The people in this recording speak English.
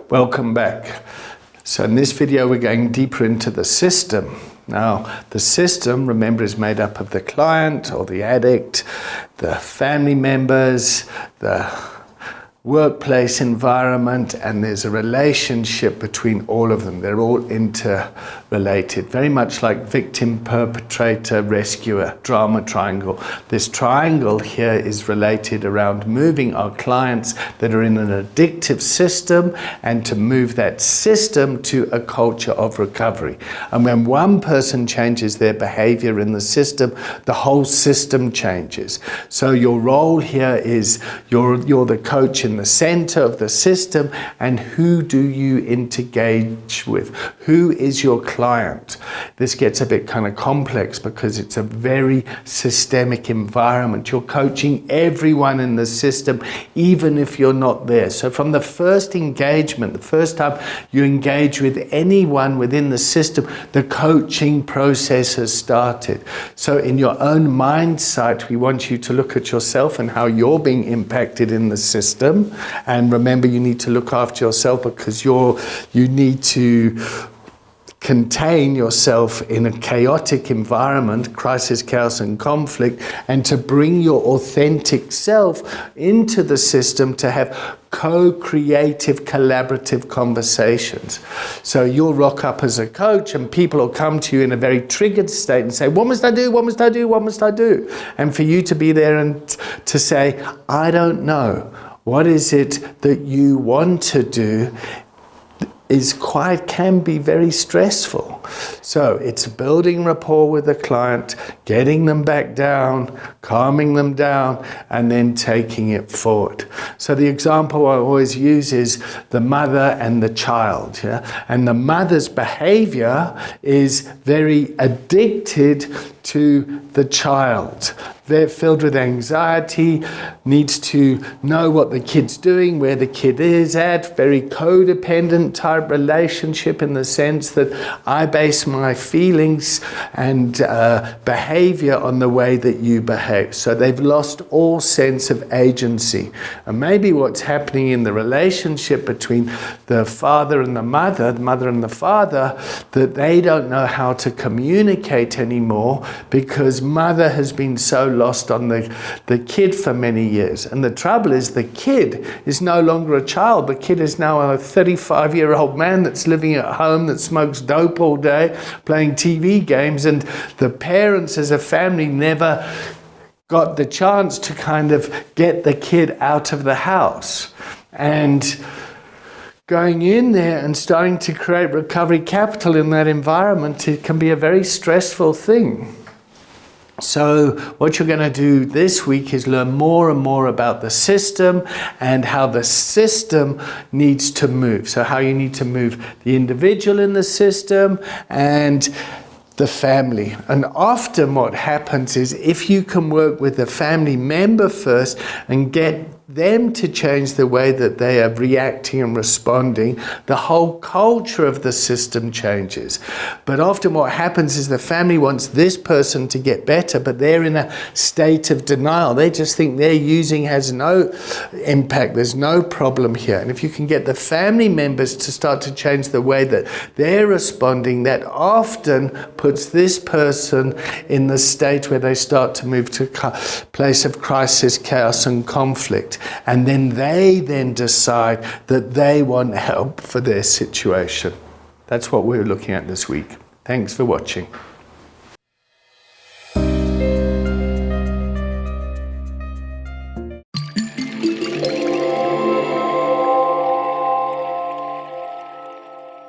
Welcome back. So in this video we're going deeper into the system. Now the system, remember, is made up of the client or the addict, the family members, the workplace environment, and there's a relationship between all of them. They're all interrelated, very much like victim, perpetrator, rescuer, drama triangle. This triangle here is related around moving our clients that are in an addictive system and to move that system to a culture of recovery. And when one person changes their behavior in the system, the whole system changes. So your role here is you're the coach in the center of the system, and who do you engage with? Who is your client? This gets a bit kind of complex because it's a very systemic environment. You're coaching everyone in the system, even if you're not there. So from the first engagement, the first time you engage with anyone within the system, the coaching process has started. So in your own mind sight, we want you to look at yourself and how you're being impacted in the system. And remember, you need to look after yourself because you need to contain yourself in a chaotic environment, crisis, chaos, and conflict, and to bring your authentic self into the system to have co-creative, collaborative conversations. So you'll rock up as a coach and people will come to you in a very triggered state and say, what must I do? What must I do? What must I do? And for you to be there and to say, I don't know. What is it that you want to do can be very stressful. So it's building rapport with the client, getting them back down, calming them down, and then taking it forward. So the example I always use is the mother and the child. Yeah? And the mother's behavior is very addicted to the child. They're filled with anxiety, needs to know what the kid's doing, where the kid is at, very codependent type relationship in the sense that I base my feelings and behavior on the way that you behave. So they've lost all sense of agency. And maybe what's happening in the relationship between the father and the mother and the father, that they don't know how to communicate anymore because mother has been so lost on the kid for many years. And the trouble is the kid is no longer a child. The kid is now a 35-year-old man that's living at home, that smokes dope all day, playing TV games, and the parents as a family never got the chance to kind of get the kid out of the house. And going in there and starting to create recovery capital in that environment, it can be a very stressful thing. So what you're going to do this week is learn more and more about the system and how the system needs to move. So how you need to move the individual in the system and the family. And often what happens is if you can work with the family member first and get them to change the way that they are reacting and responding, the whole culture of the system changes. But often what happens is the family wants this person to get better, but they're in a state of denial. They just think their using has no impact. There's no problem here. And if you can get the family members to start to change the way that they're responding, that often puts this person in the state where they start to move to a place of crisis, chaos, and conflict. And then they decide that they want help for their situation. That's what we're looking at this week. Thanks for watching.